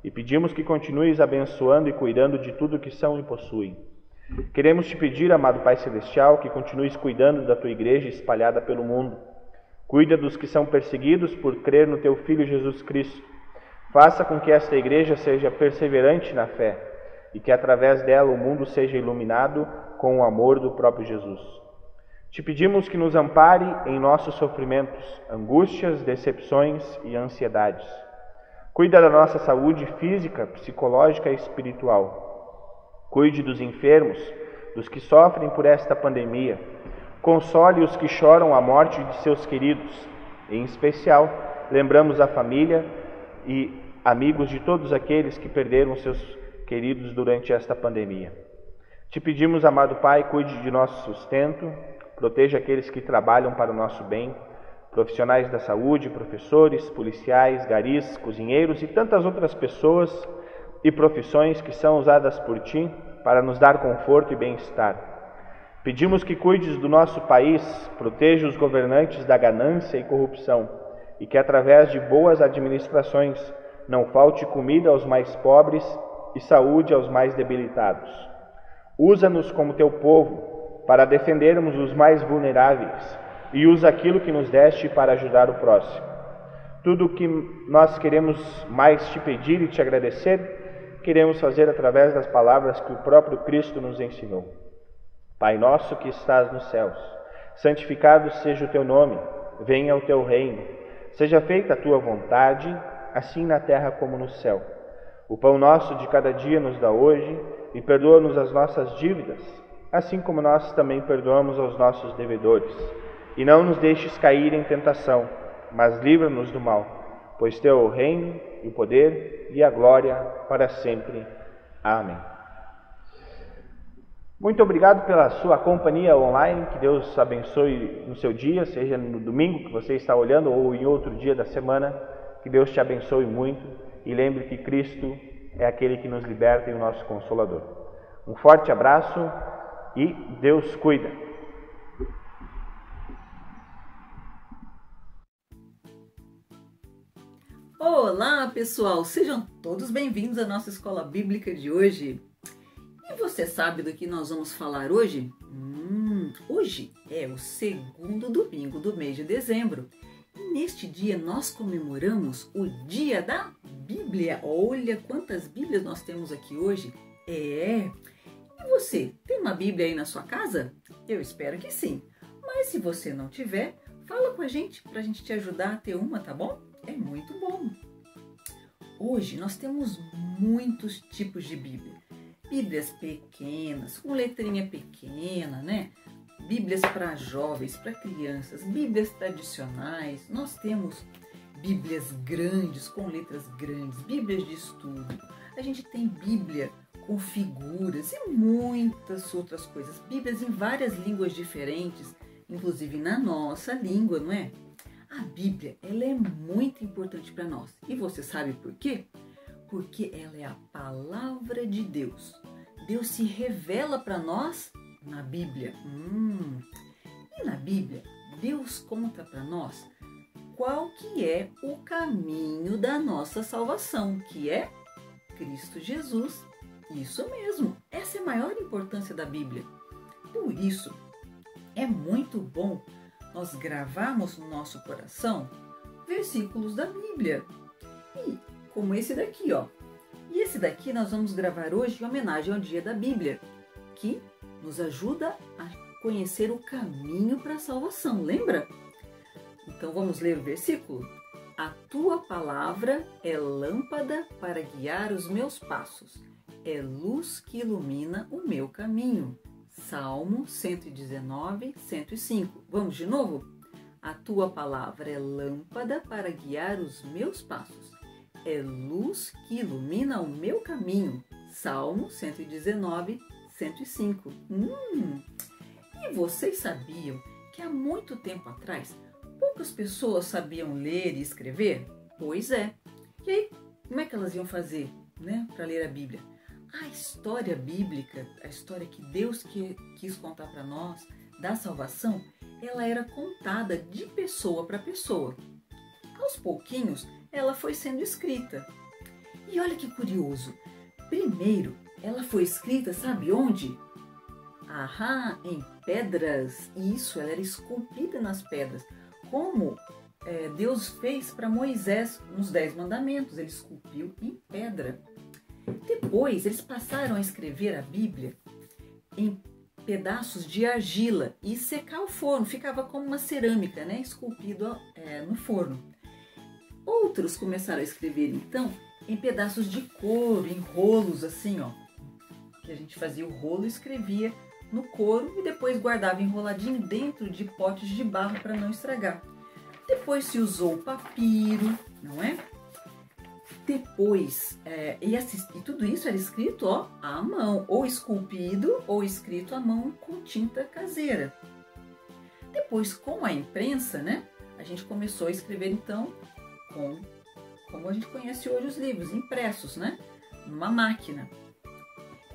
e pedimos que continues abençoando e cuidando de tudo que são e possuem. Queremos te pedir, amado Pai Celestial, que continues cuidando da tua igreja espalhada pelo mundo. Cuida dos que são perseguidos por crer no teu Filho Jesus Cristo. Faça com que esta igreja seja perseverante na fé e que através dela o mundo seja iluminado com o amor do próprio Jesus. Te pedimos que nos ampare em nossos sofrimentos, angústias, decepções e ansiedades. Cuida da nossa saúde física, psicológica e espiritual. Cuide dos enfermos, dos que sofrem por esta pandemia. Console os que choram a morte de seus queridos. Em especial, lembramos a família e amigos de todos aqueles que perderam seus queridos durante esta pandemia. Te pedimos, amado Pai, cuide de nosso sustento, proteja aqueles que trabalham para o nosso bem, profissionais da saúde, professores, policiais, garis, cozinheiros e tantas outras pessoas e profissões que são usadas por Ti para nos dar conforto e bem-estar. Pedimos que cuides do nosso país, proteja os governantes da ganância e corrupção e que através de boas administrações não falte comida aos mais pobres e saúde aos mais debilitados. Usa-nos como Teu povo para defendermos os mais vulneráveis e usa aquilo que nos deste para ajudar o próximo. Tudo o que nós queremos mais Te pedir e Te agradecer, queremos fazer através das palavras que o próprio Cristo nos ensinou. Pai nosso que estás nos céus, santificado seja o Teu nome, venha o Teu reino, seja feita a Tua vontade, assim na terra como no céu. O pão nosso de cada dia nos dá hoje e perdoa-nos as nossas dívidas, assim como nós também perdoamos aos nossos devedores. E não nos deixes cair em tentação, mas livra-nos do mal, pois Teu é o reino, e o poder e a glória para sempre. Amém. Muito obrigado pela sua companhia online, que Deus abençoe no seu dia, seja no domingo que você está olhando ou em outro dia da semana, que Deus te abençoe muito e lembre que Cristo é aquele que nos liberta e o nosso Consolador. Um forte abraço e Deus cuida. Olá pessoal, sejam todos bem-vindos à nossa escola bíblica de hoje. E você sabe do que nós vamos falar hoje? Hoje é o segundo domingo do mês de dezembro. E neste dia nós comemoramos o Dia da Bíblia. Olha quantas Bíblias nós temos aqui hoje. E você, tem uma Bíblia aí na sua casa? Eu espero que sim. Mas se você não tiver, fala com a gente para a gente te ajudar a ter uma, tá bom? É muito bom. Hoje nós temos muitos tipos de Bíblia. Bíblias pequenas, com letrinha pequena, né? Bíblias para jovens, para crianças, Bíblias tradicionais. Nós temos Bíblias grandes, com letras grandes, Bíblias de estudo. A gente tem Bíblia com figuras e muitas outras coisas. Bíblias em várias línguas diferentes, inclusive na nossa língua, não é? A Bíblia, ela é muito importante para nós. E você sabe por quê? Porque ela é a palavra de Deus. Deus se revela para nós na Bíblia. E na Bíblia, Deus conta para nós qual que é o caminho da nossa salvação, que é Cristo Jesus. Isso mesmo, essa é a maior importância da Bíblia. Por isso, é muito bom nós gravarmos no nosso coração versículos da Bíblia. E como esse daqui, ó. E esse daqui nós vamos gravar hoje em homenagem ao Dia da Bíblia, que nos ajuda a conhecer o caminho para a salvação, lembra? Então vamos ler o versículo? A tua palavra é lâmpada para guiar os meus passos, é luz que ilumina o meu caminho. Salmo 119, 105. Vamos de novo? A tua palavra é lâmpada para guiar os meus passos, é luz que ilumina o meu caminho. Salmo 119, 105. E vocês sabiam que há muito tempo atrás poucas pessoas sabiam ler e escrever? Pois é. E aí, como é que elas iam fazer, né, para ler a Bíblia? A história bíblica, a história que Deus quis contar para nós, da salvação, ela era contada de pessoa para pessoa. Aos pouquinhos, ela foi sendo escrita. E olha que curioso, primeiro, ela foi escrita, sabe onde? Em pedras. Isso, ela era esculpida nas pedras. Como Deus fez para Moisés nos 10 mandamentos, ele esculpiu em pedra. Depois, eles passaram a escrever a Bíblia em pedaços de argila e secar o forno. Ficava como uma cerâmica, né? Esculpido no forno. Outros começaram a escrever, então, em pedaços de couro, em rolos assim, ó. Que a gente fazia o rolo e escrevia no couro e depois guardava enroladinho dentro de potes de barro para não estragar. Depois se usou o papiro, não é? Depois, e tudo isso era escrito, ó, à mão, ou esculpido ou escrito à mão com tinta caseira. Depois, com a imprensa, né, a gente começou a escrever, então, como a gente conhece hoje os livros, impressos, né, numa máquina.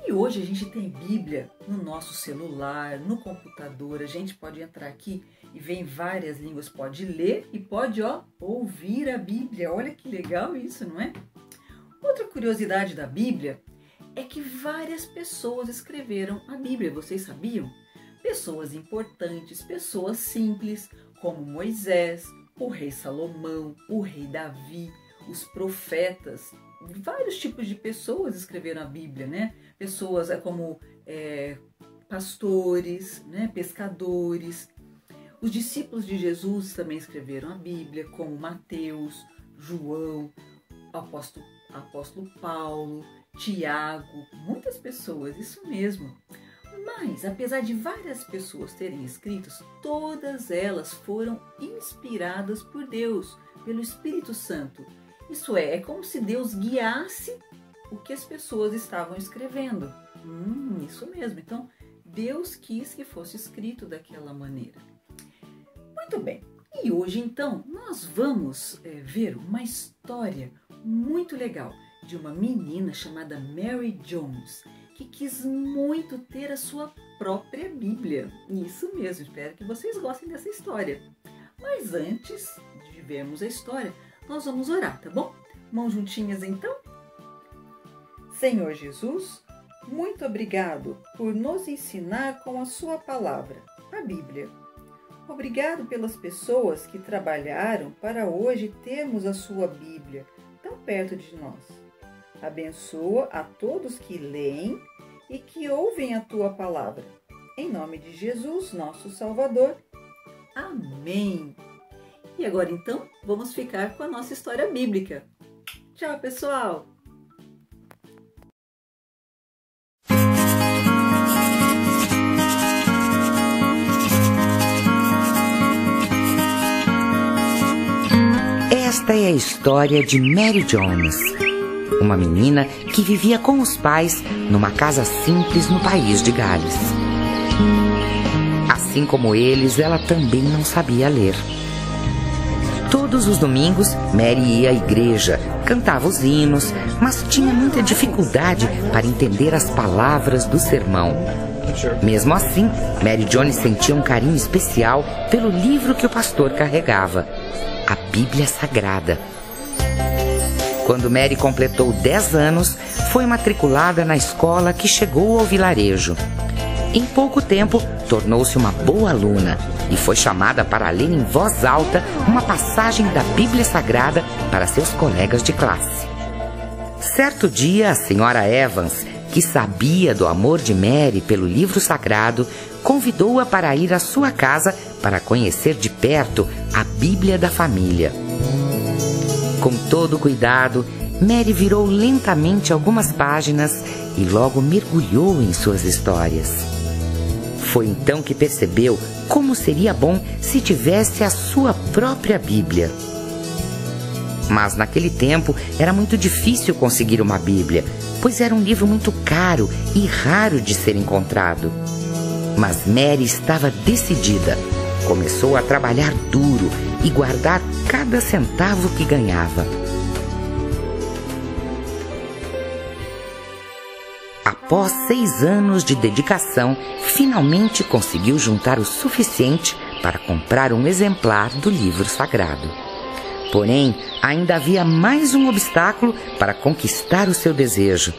E hoje a gente tem Bíblia no nosso celular, no computador, a gente pode entrar aqui e ver em várias línguas, pode ler e pode, ó, ouvir a Bíblia. Olha que legal isso, não é? Outra curiosidade da Bíblia é que várias pessoas escreveram a Bíblia, vocês sabiam? Pessoas importantes, pessoas simples, como Moisés, o rei Salomão, o rei Davi, os profetas. Vários tipos de pessoas escreveram a Bíblia, né? Pessoas como pastores, né? Pescadores. Os discípulos de Jesus também escreveram a Bíblia, como Mateus, João, apóstolo Paulo, Tiago, muitas pessoas, isso mesmo. Mas, apesar de várias pessoas terem escrito, todas elas foram inspiradas por Deus, pelo Espírito Santo. Isso é como se Deus guiasse o que as pessoas estavam escrevendo. Isso mesmo. Então, Deus quis que fosse escrito daquela maneira. Muito bem. E hoje, então, nós vamos ver uma história muito legal de uma menina chamada Mary Jones, que quis muito ter a sua própria Bíblia. Isso mesmo. Espero que vocês gostem dessa história. Mas antes de vermos a história, nós vamos orar, tá bom? Mãos juntinhas então? Senhor Jesus, muito obrigado por nos ensinar com a sua palavra, a Bíblia. Obrigado pelas pessoas que trabalharam para hoje termos a sua Bíblia tão perto de nós. Abençoa a todos que leem e que ouvem a tua palavra. Em nome de Jesus, nosso Salvador. Amém. E agora, então, vamos ficar com a nossa história bíblica. Tchau, pessoal! Esta é a história de Mary Jones, uma menina que vivia com os pais numa casa simples no país de Gales. Assim como eles, ela também não sabia ler. Todos os domingos, Mary ia à igreja, cantava os hinos, mas tinha muita dificuldade para entender as palavras do sermão. Mesmo assim, Mary Jones sentia um carinho especial pelo livro que o pastor carregava, a Bíblia Sagrada. Quando Mary completou 10 anos, foi matriculada na escola que chegou ao vilarejo. Em pouco tempo, tornou-se uma boa aluna e foi chamada para ler em voz alta uma passagem da Bíblia Sagrada para seus colegas de classe. Certo dia, a senhora Evans, que sabia do amor de Mary pelo livro sagrado, convidou-a para ir à sua casa para conhecer de perto a Bíblia da família. Com todo cuidado, Mary virou lentamente algumas páginas e logo mergulhou em suas histórias. Foi então que percebeu como seria bom se tivesse a sua própria Bíblia. Mas naquele tempo era muito difícil conseguir uma Bíblia, pois era um livro muito caro e raro de ser encontrado. Mas Mary estava decidida. Começou a trabalhar duro e guardar cada centavo que ganhava. Após 6 anos de dedicação, finalmente conseguiu juntar o suficiente para comprar um exemplar do livro sagrado. Porém, ainda havia mais um obstáculo para conquistar o seu desejo.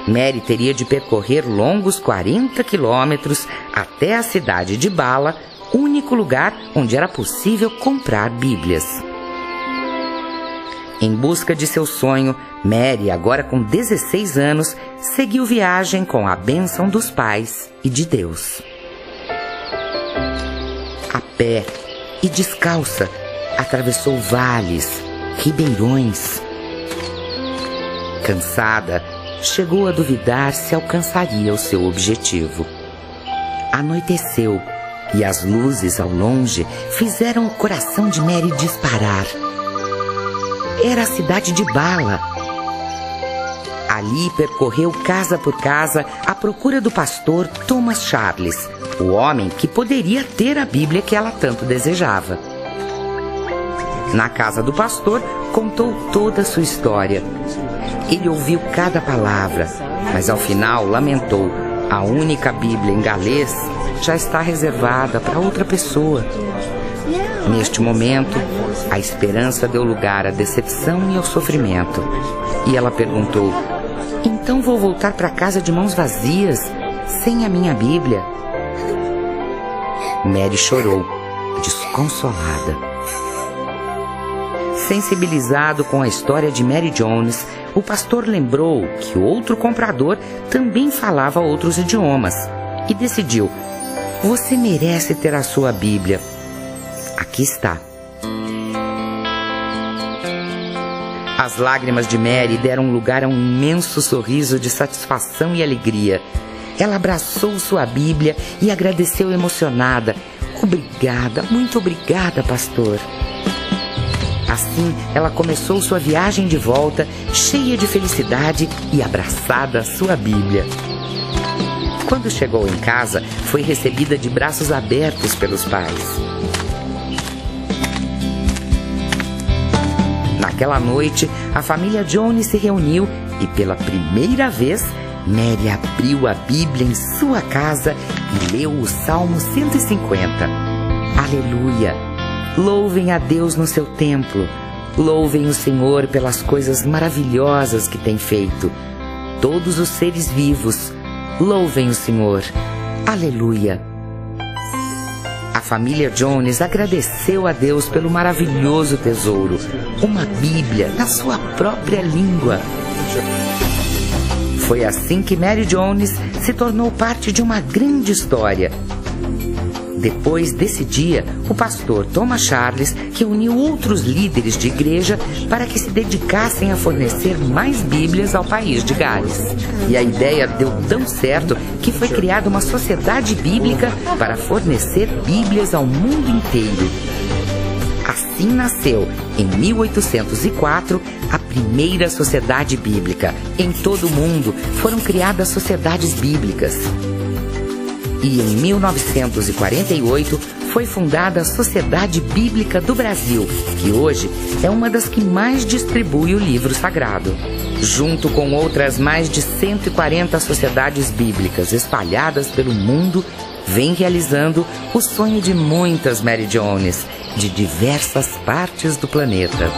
Mary teria de percorrer longos 40 quilômetros até a cidade de Bala, único lugar onde era possível comprar Bíblias. Em busca de seu sonho, Mary, agora com 16 anos, seguiu viagem com a bênção dos pais e de Deus. A pé e descalça, atravessou vales, ribeirões. Cansada, chegou a duvidar se alcançaria o seu objetivo. Anoiteceu e as luzes ao longe fizeram o coração de Mary disparar. Era a cidade de Bala. Ali percorreu casa por casa à procura do pastor Thomas Charles, o homem que poderia ter a Bíblia que ela tanto desejava. Na casa do pastor, contou toda a sua história. Ele ouviu cada palavra, mas ao final lamentou: a única Bíblia em galês já está reservada para outra pessoa. Neste momento, a esperança deu lugar à decepção e ao sofrimento. E ela perguntou: então vou voltar para casa de mãos vazias, sem a minha Bíblia? Mary chorou, desconsolada. Sensibilizado com a história de Mary Jones, o pastor lembrou que outro comprador também falava outros idiomas e decidiu: você merece ter a sua Bíblia. Aqui está. As lágrimas de Mary deram lugar a um imenso sorriso de satisfação e alegria. Ela abraçou sua Bíblia e agradeceu emocionada: obrigada, muito obrigada, pastor. Assim, ela começou sua viagem de volta, cheia de felicidade e abraçada à sua Bíblia. Quando chegou em casa, foi recebida de braços abertos pelos pais. Naquela noite, a família Jones se reuniu e, pela primeira vez, Mary abriu a Bíblia em sua casa e leu o Salmo 150. Aleluia! Louvem a Deus no seu templo. Louvem o Senhor pelas coisas maravilhosas que tem feito. Todos os seres vivos, louvem o Senhor. Aleluia! A família Jones agradeceu a Deus pelo maravilhoso tesouro, uma Bíblia na sua própria língua. Foi assim que Mary Jones se tornou parte de uma grande história. Depois desse dia, o pastor Thomas Charles reuniu outros líderes de igreja para que se dedicassem a fornecer mais Bíblias ao país de Gales. E a ideia deu tão certo que foi criada uma sociedade bíblica para fornecer Bíblias ao mundo inteiro. Assim nasceu, em 1804, a primeira sociedade bíblica. Em todo o mundo foram criadas sociedades bíblicas. E em 1948 foi fundada a Sociedade Bíblica do Brasil, que hoje é uma das que mais distribui o livro sagrado. Junto com outras mais de 140 sociedades bíblicas espalhadas pelo mundo, vem realizando o sonho de muitas Mary Jones, de diversas partes do planeta.